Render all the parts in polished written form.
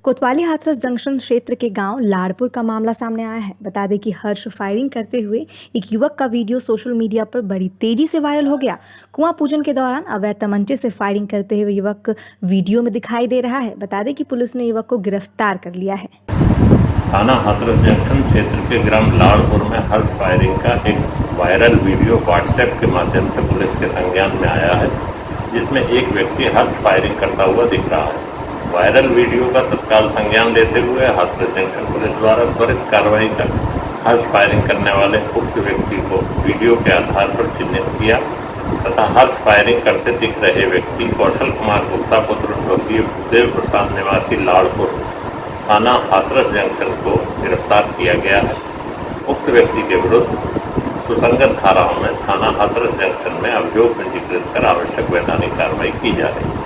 कोतवाली हाथरस जंक्शन क्षेत्र के गांव लाड़पुर का मामला सामने आया है। बता दें कि हर्ष फायरिंग करते हुए एक युवक का वीडियो सोशल मीडिया पर बड़ी तेजी से वायरल हो गया। कुआं पूजन के दौरान अवैध तमंचे से फायरिंग करते हुए युवक वीडियो में दिखाई दे रहा है। बता दें कि पुलिस ने युवक को गिरफ्तार कर लिया है। थाना हाथरस जंक्शन क्षेत्र के ग्राम लाड़पुर में हर्ष फायरिंग का एक वायरल वीडियो व्हाट्सएप के माध्यम से पुलिस के संज्ञान में आया है, जिसमें एक व्यक्ति हर्ष फायरिंग करता हुआ दिख रहा है। वायरल वीडियो का तत्काल संज्ञान लेते हुए हाथरस जंक्शन पुलिस द्वारा त्वरित कार्रवाई कर हर्ष फायरिंग करने वाले उक्त व्यक्ति को वीडियो के आधार पर चिन्हित किया तथा हर्ष फायरिंग करते दिख रहे व्यक्ति कौशल कुमार गुप्ता पुत्र स्वर्गीय भूदेव प्रसाद निवासी लाड़पुर थाना हाथरस जंक्शन को गिरफ्तार किया गया है। उक्त व्यक्ति के विरुद्ध सुसंगत धाराओं में थाना हाथरस जंक्शन में अभियोग पंजीकृत कर आवश्यक वैधानिक कार्रवाई की जा रही है।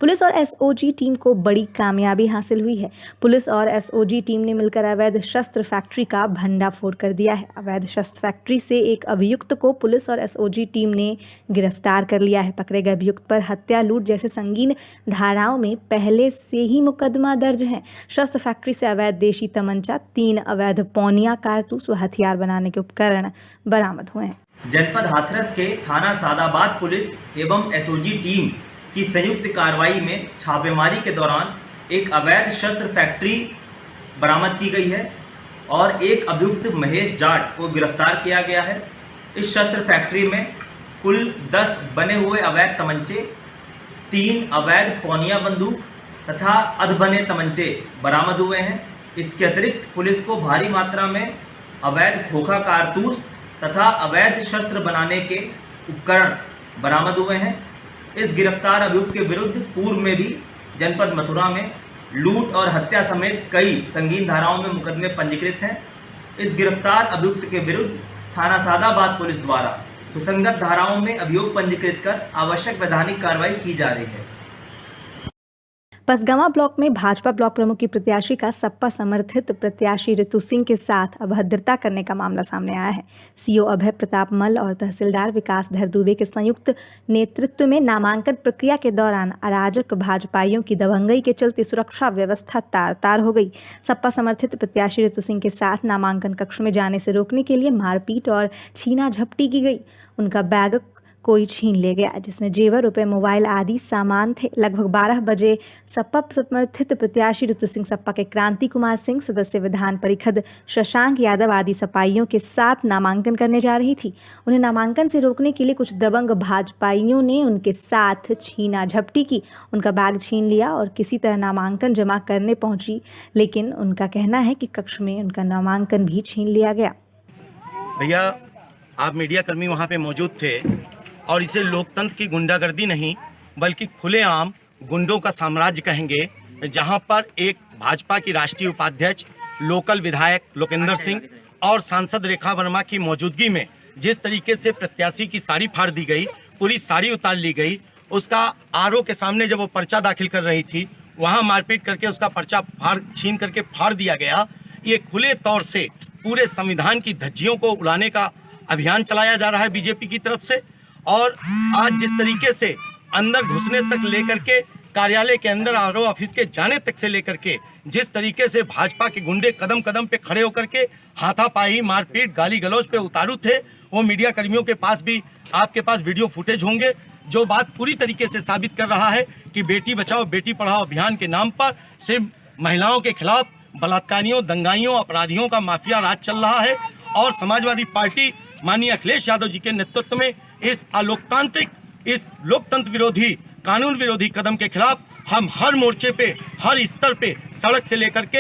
पुलिस और एसओजी टीम को बड़ी कामयाबी हासिल हुई है। पुलिस और एसओजी टीम ने मिलकर अवैध शस्त्र फैक्ट्री का भंडाफोड़ कर दिया है। अवैध शस्त्र फैक्ट्री से एक अभियुक्त को पुलिस और एसओजी टीम ने गिरफ्तार कर लिया है। पकड़े गए अभियुक्त पर हत्या, लूट जैसे संगीन धाराओं में पहले से ही मुकदमा दर्ज है। शस्त्र फैक्ट्री से अवैध देशी तमंचा, 3 अवैध पौनिया, कारतूस व हथियार बनाने के उपकरण बरामद हुए हैं। जनपद हाथरस के थाना सादाबाद पुलिस एवं एसओजी टीम की संयुक्त कार्रवाई में छापेमारी के दौरान एक अवैध शस्त्र फैक्ट्री बरामद की गई है और एक अभियुक्त महेश जाट को गिरफ्तार किया गया है। इस शस्त्र फैक्ट्री में कुल 10 बने हुए अवैध तमंचे, 3 अवैध पौनिया बंदूक तथा अधबने तमंचे बरामद हुए हैं। इसके अतिरिक्त पुलिस को भारी मात्रा में अवैध खोखा कारतूस तथा अवैध शस्त्र बनाने के उपकरण बरामद हुए हैं। इस गिरफ्तार अभियुक्त के विरुद्ध पूर्व में भी जनपद मथुरा में लूट और हत्या समेत कई संगीन धाराओं में मुकदमे पंजीकृत हैं। इस गिरफ्तार अभियुक्त के विरुद्ध थाना सादाबाद पुलिस द्वारा सुसंगत धाराओं में अभियोग पंजीकृत कर आवश्यक वैधानिक कार्रवाई की जा रही है। पसगवां ब्लॉक में भाजपा ब्लॉक प्रमुख की प्रत्याशी का सपा समर्थित प्रत्याशी ऋतु सिंह के साथ अभद्रता करने का मामला सामने आया है। सीओ अभय प्रताप मल और तहसीलदार विकासधर दुबे के संयुक्त नेतृत्व में नामांकन प्रक्रिया के दौरान अराजक भाजपाइयों की दबंगई के चलते सुरक्षा व्यवस्था तार हो गई। सपा समर्थित प्रत्याशी ऋतु सिंह के साथ नामांकन कक्ष में जाने से रोकने के लिए मारपीट और छीना झपटी की गई। उनका बैग कोई छीन ले गया, जिसमें जेवर, रुपए, मोबाइल आदि सामान थे। लगभग 12 बजे सपा समर्थित प्रत्याशी ऋतु सिंह, सपा के क्रांति कुमार सिंह, सदस्य विधान परिषद शशांक यादव आदि सपाइयों के साथ नामांकन करने जा रही थी। उन्हें नामांकन से रोकने के लिए कुछ दबंग भाजपाइयों ने उनके साथ छीना झपटी की, उनका बैग छीन लिया और किसी तरह नामांकन जमा करने पहुंची, लेकिन उनका कहना है कि कक्ष में उनका नामांकन भी छीन लिया गया। भैया, आप मीडिया कर्मी वहाँ पे मौजूद थे और इसे लोकतंत्र की गुंडागर्दी नहीं बल्कि खुलेआम गुंडों का साम्राज्य कहेंगे, जहां पर एक भाजपा की राष्ट्रीय उपाध्यक्ष, लोकल विधायक लोकेंद्र सिंह और सांसद रेखा वर्मा की मौजूदगी में जिस तरीके से प्रत्याशी की साड़ी फाड़ दी गई, पूरी साड़ी उतार ली गई, उसका आरओ के सामने जब वो पर्चा दाखिल कर रही थी वहां मारपीट करके उसका पर्चा छीन करके फाड़ दिया गया। ये खुले तौर से पूरे संविधान की धज्जियों को उड़ाने का अभियान चलाया जा रहा है बीजेपी की तरफ से। और आज जिस तरीके से अंदर घुसने तक लेकर के, कार्यालय के अंदर आरओ ऑफिस के जाने तक से लेकर के जिस तरीके से भाजपा के गुंडे कदम कदम पे खड़े होकर के हाथापाई, मारपीट, गाली गलौज पे उतारू थे, वो मीडिया कर्मियों के पास भी, आपके पास वीडियो फुटेज होंगे, जो बात पूरी तरीके से साबित कर रहा है कि बेटी बचाओ बेटी पढ़ाओ अभियान के नाम पर सिर्फ महिलाओं के खिलाफ बलात्कारियों, दंगाइयों, अपराधियों का माफिया राज चल रहा है। और समाजवादी पार्टी माननीय अखिलेश यादव जी के नेतृत्व में इस अलोकतांत्रिक, इस लोकतंत्र विरोधी, कानून विरोधी कदम के खिलाफ हम हर मोर्चे पे, हर स्तर पे, सड़क से लेकर के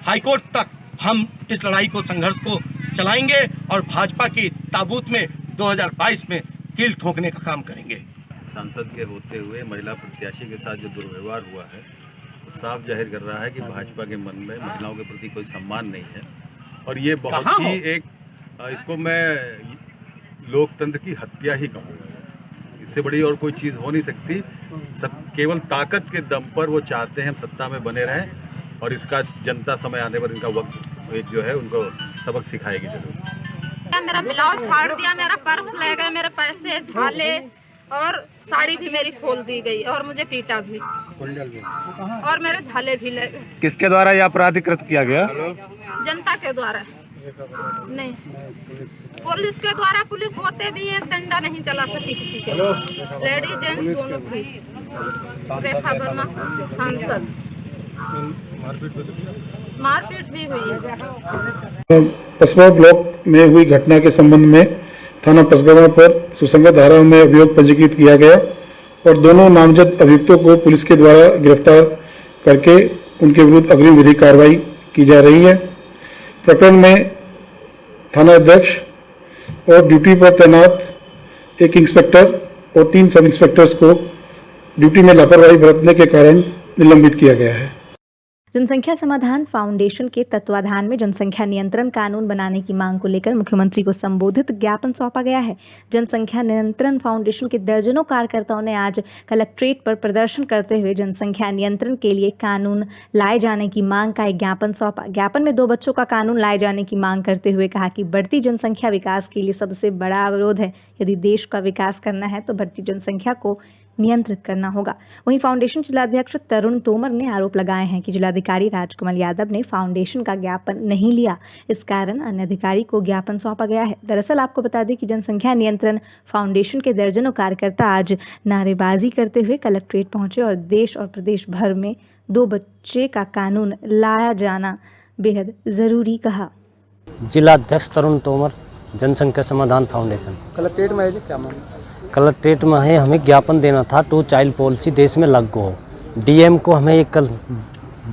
हाईकोर्ट तक हम इस लड़ाई को, संघर्ष को चलाएंगे और भाजपा की ताबूत में 2022 में कील ठोकने का काम करेंगे। सांसद के होते हुए महिला प्रत्याशी के साथ जो दुर्व्यवहार हुआ है, वो साफ जाहिर कर रहा है कि भाजपा के मन में महिलाओं के प्रति कोई सम्मान नहीं है। और ये बहुत ही एक, इसको मैं लोकतंत्र की हत्या ही कहूँगा। इससे बड़ी और कोई चीज़ हो नहीं सकती। केवल ताकत के दम पर वो चाहते हैं हम सत्ता में बने रहें और इसका जनता समय आने पर इनका वक्त एक जो है उनको सबक सिखाएगी जरूर। मेरा ब्लाउज फाड़ दिया, मेरा पर्स ले गए, मेरे पैसे झाले, और साड़ी भी मेरी खोल दी गई और मुझे पीटा भी और मेरे झाले भी लगे। किसके द्वारा यह अपराध कृत किया गया? जनता के द्वारा नहीं, पुलिस के द्वारा। पुलिस होते भी एक डंडा नहीं चला सकी किसी के, लेडीज जेंट्स दोनों भी। रेखा वर्मा सांसद, मारपीट भी हुई है। पसवा ब्लॉक में हुई घटना के संबंध में थाना पसगवा पर सुसंगत धाराओं में अभियोग पंजीकृत किया गया और दोनों नामजद अभियुक्तों को पुलिस के द्वारा गिरफ्तार करके उनके विरुद्ध अग्रिम विधिक कार्रवाई की जा रही है। प्रकरण में थाना अध्यक्ष और ड्यूटी पर तैनात एक इंस्पेक्टर और 3 सब इंस्पेक्टर्स को ड्यूटी में लापरवाही बरतने के कारण निलंबित किया गया है। जनसंख्या समाधान फाउंडेशन के तत्वाधान में जनसंख्या नियंत्रण कानून बनाने की मांग को लेकर मुख्यमंत्री को संबोधित ज्ञापन सौंपा गया है। जनसंख्या नियंत्रण फाउंडेशन के दर्जनों कार्यकर्ताओं ने आज कलेक्ट्रेट पर प्रदर्शन करते हुए जनसंख्या नियंत्रण के लिए कानून लाए जाने की मांग का एक ज्ञापन सौंपा। ज्ञापन में 2 बच्चों का कानून लाए जाने की मांग करते हुए कहा कि बढ़ती जनसंख्या विकास के लिए सबसे बड़ा अवरोध है। यदि देश का विकास करना है तो बढ़ती जनसंख्या को नियंत्रित करना होगा। वहीं फाउंडेशन जिलाध्यक्ष तरुण तोमर ने आरोप लगाए हैं कि जिलाधिकारी राजकमल यादव ने फाउंडेशन का ज्ञापन नहीं लिया, इस कारण अन्य अधिकारी को ज्ञापन सौंपा गया है। दरअसल आपको बता दें कि जनसंख्या नियंत्रण फाउंडेशन के दर्जनों कार्यकर्ता आज नारेबाजी करते हुए कलेक्ट्रेट पहुंचे और देश और प्रदेश भर में 2 बच्चे का कानून लाया जाना बेहद ज़रूरी कहा। जिलाध्यक्ष तरुण तोमर, जनसंख्या समाधान फाउंडेशन। कलेक्ट्रेट में क्या मांग? कलेक्ट्रेट में है, हमें ज्ञापन देना था 2 चाइल्ड पॉलिसी देश में लागू हो। डीएम को हमें एक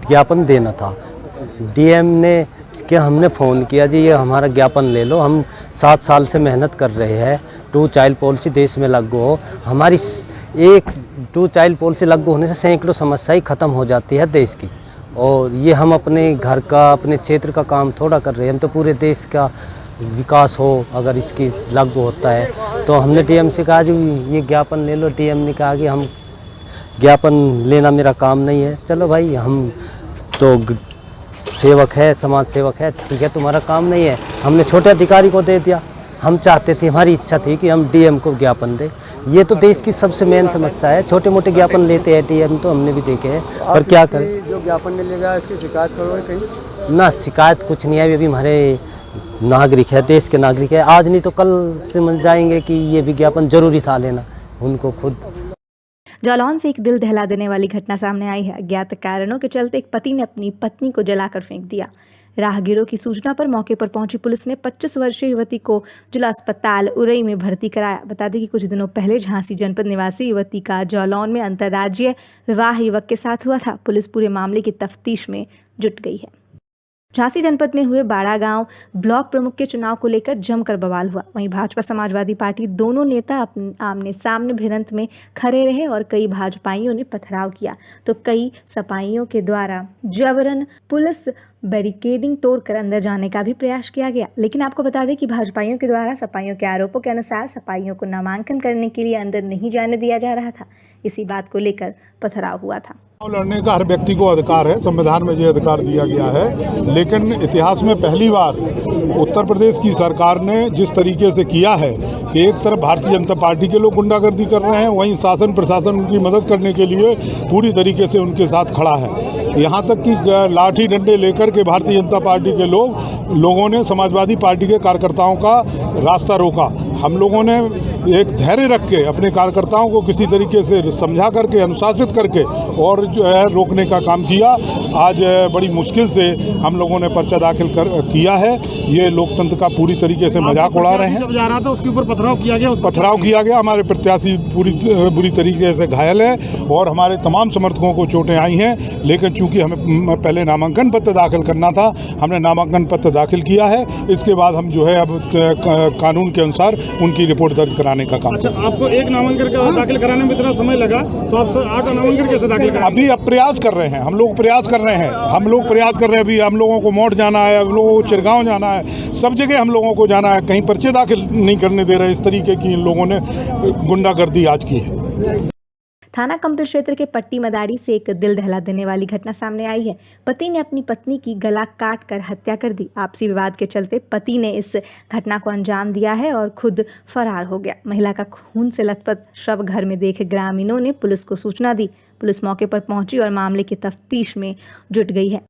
ज्ञापन देना था। डीएम ने कि हमने फ़ोन किया जी ये हमारा ज्ञापन ले लो, हम 7 साल से मेहनत कर रहे हैं 2 चाइल्ड पॉलिसी देश में लागू हो। हमारी 2 चाइल्ड पॉलिसी लागू होने से सैकड़ों समस्याएं ख़त्म हो जाती है देश की, और ये हम अपने घर का अपने क्षेत्र का काम थोड़ा कर रहे हैं, हम तो पूरे देश का विकास हो अगर इसकी लागू होता है। तो हमने डीएम से कहा जी ये ज्ञापन ले लो। डीएम ने कहा कि हम ज्ञापन लेना मेरा काम नहीं है। चलो भाई, हम तो सेवक है, समाज सेवक है, ठीक है तुम्हारा काम नहीं है। हमने छोटे अधिकारी को दे दिया। हम चाहते थे, हमारी इच्छा थी कि हम डीएम को ज्ञापन दें। ये तो देश की सबसे मेन समस्या है। छोटे मोटे ज्ञापन लेते हैं डीएम, तो हमने भी देखे हैं, और क्या करें। जो ज्ञापन नहीं लेगा इसकी शिकायत करोगे कहीं? ना, शिकायत कुछ नहीं है। अभी हमारे नागरिक है, देश के नागरिक है, आज नहीं तो कल से मिल जाएंगे कि ये विज्ञापन जरूरी था लेना उनको खुद। जालौन से एक दिल दहला देने वाली घटना सामने आई है। अज्ञात कारणों के चलते एक पति ने अपनी पत्नी को जलाकर फेंक दिया। राहगीरों की सूचना पर मौके पर पहुंची पुलिस ने 25 वर्षीय युवती को जिला अस्पताल उरई में भर्ती कराया। बता दें कि कुछ दिनों पहले झांसी जनपद निवासी युवती का जालौन में अंतर्राज्यीय विवाह युवक के साथ हुआ था। पुलिस पूरे मामले की तफ्तीश में जुट गई है। झांसी जनपद में हुए बाड़ा गांव ब्लॉक प्रमुख के चुनाव को लेकर जमकर बवाल हुआ। वहीं भाजपा समाजवादी पार्टी दोनों नेता आमने सामने भिड़ंत में खड़े रहे और कई भाजपाइयों ने पथराव किया, तो कई सपाइयों के द्वारा जबरन पुलिस बैरिकेडिंग तोड़कर अंदर जाने का भी प्रयास किया गया। लेकिन आपको बता दें कि भाजपाइयों के द्वारा सपाइयों के आरोपों के अनुसार सपाइयों को नामांकन करने के लिए अंदर नहीं जाने दिया जा रहा था। इसी बात को लेकर पथराव हुआ था। लड़ने का हर व्यक्ति को अधिकार है, संविधान में ये अधिकार दिया गया है, लेकिन इतिहास में पहली बार उत्तर प्रदेश की सरकार ने जिस तरीके से किया है कि एक तरफ भारतीय जनता पार्टी के लोग गुंडागर्दी कर रहे हैं, वहीं शासन प्रशासन उनकी मदद करने के लिए पूरी तरीके से उनके साथ खड़ा है। यहाँ तक कि लाठी डंडे लेकर के भारतीय जनता पार्टी के लोगों ने समाजवादी पार्टी के कार्यकर्ताओं का रास्ता रोका। हम लोगों ने एक धैर्य रख के अपने कार्यकर्ताओं को किसी तरीके से समझा करके, अनुशासित करके और जो है रोकने का काम किया। आज बड़ी मुश्किल से हम लोगों ने पर्चा दाखिल किया है। ये लोकतंत्र का पूरी तरीके से मजाक उड़ा रहे हैं। जब जा रहा था उसके ऊपर पथराव किया गया। हमारे प्रत्याशी बुरी तरीके से घायल है और हमारे तमाम समर्थकों को चोटें आई हैं। लेकिन चूंकि हमें पहले नामांकन पत्र दाखिल करना था, हमने नामांकन पत्र दाखिल किया है। इसके बाद हम जो है अब कानून के अनुसार उनकी रिपोर्ट दर्ज कराने का काम। अच्छा, आपको एक नामांकन दाखिल कराने में इतना समय लगा, तो आप 8 नामांकन कैसे दाखिल करें? अभी अब प्रयास कर रहे हैं, हम लोग प्रयास कर रहे हैं। अभी हम लोगों को मोट जाना है, हम लोगों को चिरगांव जाना है, सब जगह हम लोगों को जाना है। कहीं पर्चे दाखिल नहीं करने दे रहे। इस तरीके की इन लोगों ने गुंडागर्दी आज की है। थाना कंपल क्षेत्र के पट्टी मदारी से एक दिल दहला देने वाली घटना सामने आई है। पति ने अपनी पत्नी की गला काट कर हत्या कर दी। आपसी विवाद के चलते पति ने इस घटना को अंजाम दिया है और खुद फरार हो गया। महिला का खून से लथपथ शव घर में देख ग्रामीणों ने पुलिस को सूचना दी। पुलिस मौके पर पहुंची और मामले की तफ्तीश में जुट गई है।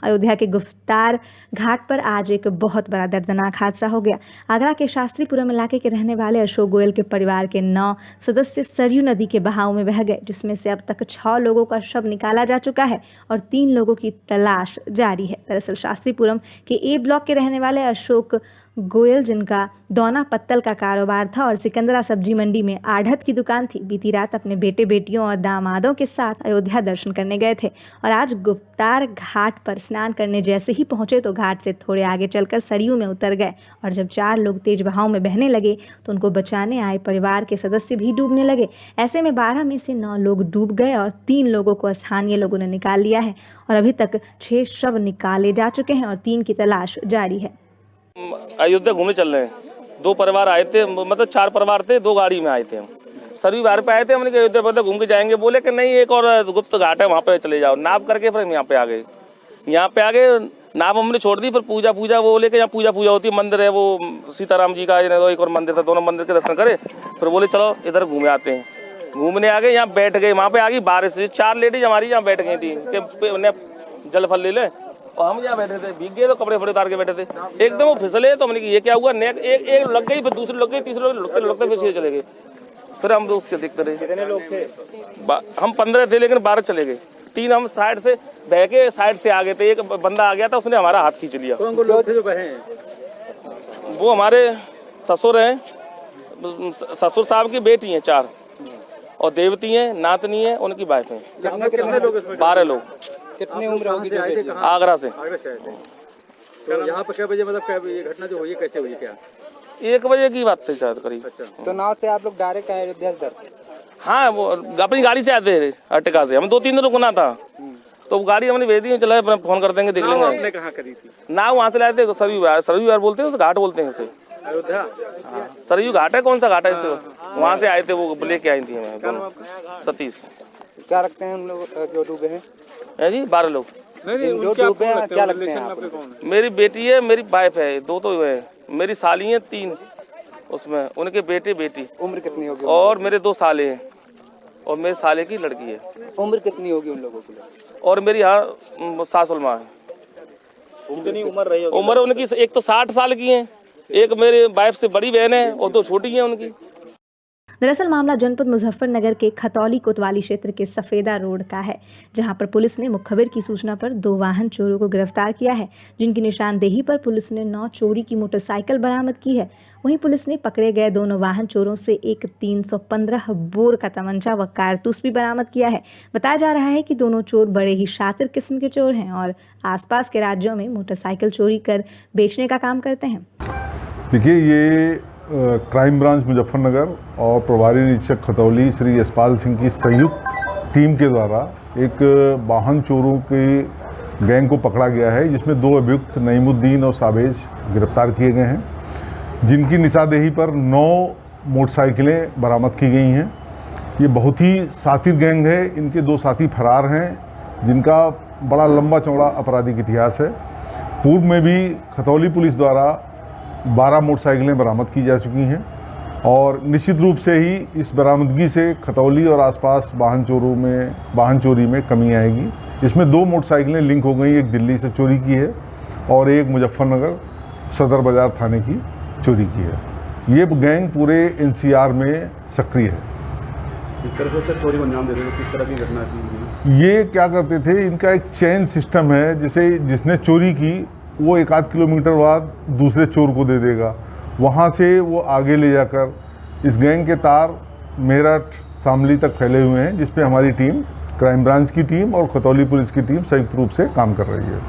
अयोध्या के गुफ्तार घाट पर आज एक बहुत बड़ा दर्दनाक हादसा हो गया। आगरा के शास्त्रीपुरम इलाके के रहने वाले अशोक गोयल के परिवार के 9 सदस्य सरयू नदी के बहाव में बह गए, जिसमें से अब तक 6 लोगों का शव निकाला जा चुका है और 3 लोगों की तलाश जारी है। दरअसल शास्त्रीपुरम के ए ब्लॉक के रहने वाले अशोक गोयल, जिनका दौना पत्तल का कारोबार था और सिकंदरा सब्जी मंडी में आढ़त की दुकान थी, बीती रात अपने बेटे बेटियों और दामादों के साथ अयोध्या दर्शन करने गए थे और आज गुफ्तार घाट पर स्नान करने जैसे ही पहुंचे तो घाट से थोड़े आगे चलकर सरयू में उतर गए और जब 4 लोग तेज बहाव में बहने लगे तो उनको बचाने आए परिवार के सदस्य भी डूबने लगे। ऐसे में 12 में से 9 लोग डूब गए और 3 लोगों को स्थानीय लोगों ने निकाल लिया है और अभी तक 6 शव निकाले जा चुके हैं और 3 की तलाश जारी है। अयोध्या घूमने चल रहे हैं, 2 परिवार आए थे, मतलब 4 परिवार थे, 2 गाड़ी में आए थे। हम सरयू घाट पे आए थे, हमने अयोध्या पर घूम के जाएंगे, बोले कि नहीं एक और गुप्त घाट है वहाँ पे चले जाओ। नाप करके फिर हम यहाँ पे आ गए। यहाँ पे आ गए, नाप हमने छोड़ दी। फिर पूजा वो बोले कि यहाँ पूजा होती है, मंदिर है वो सीताराम जी का, एक और मंदिर था, दोनों मंदिर के दर्शन करे। फिर बोले चलो इधर घूमे आते हैं। घूमने आ गए, यहाँ बैठ गए। वहाँ पे आ गई बारिश, 4 लेडीज हमारी यहाँ बैठ गई थी कि जल फल ले ले, और हम यहाँ बैठे थे, भीग गए तो कपड़े फड़े उतार के बैठे थे। एकदम वो फिसले तो हमने ये क्या हुआ, एक लग गई, फिर दूसरी लग गई, तीसरे लगते फिर चले गए। फिर हम उसके देखते रहे। कितने लोग थे? हम 15 थे, लेकिन 12 चले गए। 3 हम साइड से बह के साइड से आ गए थे। एक बंदा आ गया था, उसने हमारा हाथ खींच लिया। कौन लोग थे जो बहे? वो हमारे ससुर हैं, ससुर साहब की बेटी हैं 4, और देवती हैं, नातनी है, उनकी वाइफ है। 12 लोग। कितनी उम्र होगी? आगरा से। तो यहाँ पर क्या बजे, मतलब ये घटना जो हुई कैसे हुई? क्या 1 बजे की बात थी शायद करीब। तो नाव से आप लोग डायरेक्ट आए अयोध्या? हाँ, वो अपनी गाड़ी से आते थे अर्टिका से। हम 2-3 दिन रुकना था, तो गाड़ी हमने भेज दी। चला फोन कर देंगे, देख लेंगे। आपने कहाँ करी थी? नाव वहाँ से लाए थे, सरयू यार बोलते हैं उसे, घाट बोलते हैं उसे। अयोध्या सरयू घाट है, कौन सा घाट है इसे? वहाँ से आए थे, वो लेके आई थी हमें। सतीश। क्या रखते हैं उन लोग जो डूबे हैं? जी 12 लोग जो डूबे हैं। क्या लगते हैं आपको? मेरी बेटी है, मेरी वाइफ है, 2 तो है, मेरी साली है 3, उसमें उनके बेटे बेटी। उम्र कितनी होगी? और मेरे 2 साले हैं और मेरे साले की लड़की है। उम्र कितनी होगी उन लोगों की? और मेरी यहाँ सासुल माँ है। कितनी उम्र रही होगी? उम्र उनकी एक तो 60 साल की है, एक मेरे वाइफ से बड़ी बहन है और 2 छोटी हैं उनकी। दरअसल मामला जनपद मुजफ्फरनगर के खतौली कोतवाली क्षेत्र के सफेदा रोड का है, जहां पर पुलिस ने मुखबिर की सूचना पर 2 वाहन चोरों को गिरफ्तार किया है, जिनकी निशानदेही पर पुलिस ने 9 चोरी की मोटरसाइकिल बरामद की है। वहीं पुलिस ने पकड़े गए दोनों वाहन चोरों से एक 315 बोर का तमंचा व कारतूस भी बरामद किया है। बताया जा रहा है कि दोनों चोर बड़े ही शातिर किस्म के चोर हैं और आसपास के राज्यों में मोटरसाइकिल चोरी कर बेचने का काम करते हैं। देखिए, ये क्राइम ब्रांच मुजफ्फरनगर और प्रभारी निरीक्षक खतौली श्री यशपाल सिंह की संयुक्त टीम के द्वारा एक वाहन चोरों के गैंग को पकड़ा गया है, जिसमें 2 अभियुक्त नईमुद्दीन और साबेज गिरफ्तार किए गए हैं, जिनकी निशानदेही पर 9 मोटरसाइकिलें बरामद की गई हैं। ये बहुत ही शातिर गैंग है। इनके 2 साथी फरार हैं, जिनका बड़ा लंबा चौड़ा आपराधिक इतिहास है। पूर्व में भी खतौली पुलिस द्वारा 12 मोटरसाइकिलें बरामद की जा चुकी हैं और निश्चित रूप से ही इस बरामदगी से खतौली और आसपास वाहन चोरी में कमी आएगी। इसमें 2 मोटरसाइकिलें लिंक हो गई, एक दिल्ली से चोरी की है और एक मुजफ्फरनगर सदर बाज़ार थाने की चोरी की है। ये गैंग पूरे NCR में सक्रिय है। किस तरह से चोरी को अंजाम देते थे? किस तरह की घटना थी? ये क्या करते थे, इनका एक चेन सिस्टम है, जिसे जिसने चोरी की वो 1-8 किलोमीटर बाद दूसरे चोर को दे देगा, वहाँ से वो आगे ले जाकर इस गैंग के तार मेरठ शामली तक फैले हुए हैं, जिस पे हमारी टीम, क्राइम ब्रांच की टीम और खतौली पुलिस की टीम संयुक्त रूप से काम कर रही है।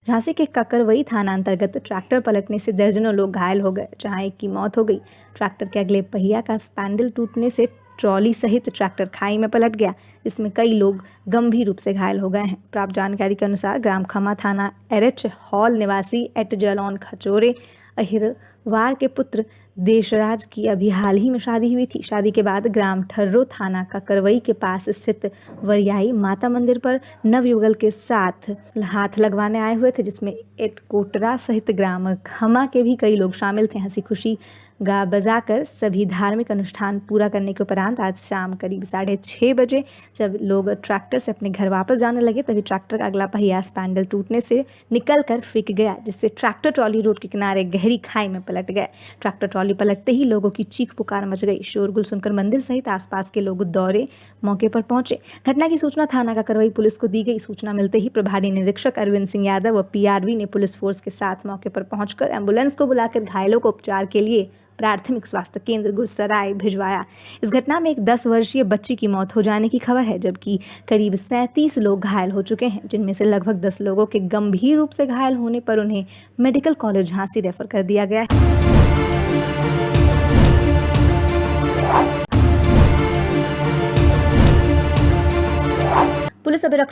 झांसी के ककरवई थाना अंतर्गत ट्रैक्टर पलटने से दर्जनों लोग घायल हो गए, जहां एक की मौत हो गई। ट्रैक्टर के अगले पहिया का स्पैंडल टूटने से ट्रॉली सहित ट्रैक्टर खाई में पलट गया, जिसमें कई लोग गंभीर रूप से घायल हो गए हैं। प्राप्त जानकारी के अनुसार ग्राम खमा थाना एरच हॉल निवासी एट जलौन खचोरे अहिरवार के पुत्र देशराज की अभी हाल ही में शादी हुई थी। शादी के बाद ग्राम ठर्रो थाना का करवई के पास स्थित वरियाई माता मंदिर पर नवयुगल के साथ हाथ लगवाने आए हुए थे, जिसमें एक कोटरा सहित ग्राम खमा के भी कई लोग शामिल थे। हंसी खुशी गा बजाकर सभी धार्मिक अनुष्ठान पूरा करने के उपरांत आज शाम करीब 6:30 बजे जब लोग ट्रैक्टर से अपने घर वापस जाने लगे, तभी ट्रैक्टर का अगला पहिया स्पैंडल टूटने से निकलकर फिक गया, जिससे ट्रैक्टर ट्रॉली रोड के किनारे गहरी खाई में पलट गए। ट्रैक्टर ट्रॉली पलटते ही लोगों की चीख पुकार मच गई। शोरगुल सुनकर मंदिर सहित आसपास के लोग दौड़े मौके पर पहुंचे। घटना की सूचना थाना का करवई पुलिस को दी गई। सूचना मिलते ही प्रभारी निरीक्षक अरविंद सिंह यादव व पीआरवी ने पुलिस फोर्स के साथ मौके पर पहुंचकर एम्बुलेंस को बुलाकर घायलों को उपचार के लिए प्राथमिक स्वास्थ्य केंद्र गुरसराय भिजवाया। इस घटना में एक 10 वर्षीय बच्ची की मौत हो जाने की खबर है, जबकि करीब 37 लोग घायल हो चुके हैं, जिनमें से लगभग 10 लोगों के गंभीर रूप से घायल होने पर उन्हें मेडिकल कॉलेज झांसी रेफर कर दिया गया है। पुलिस अभिरक्षक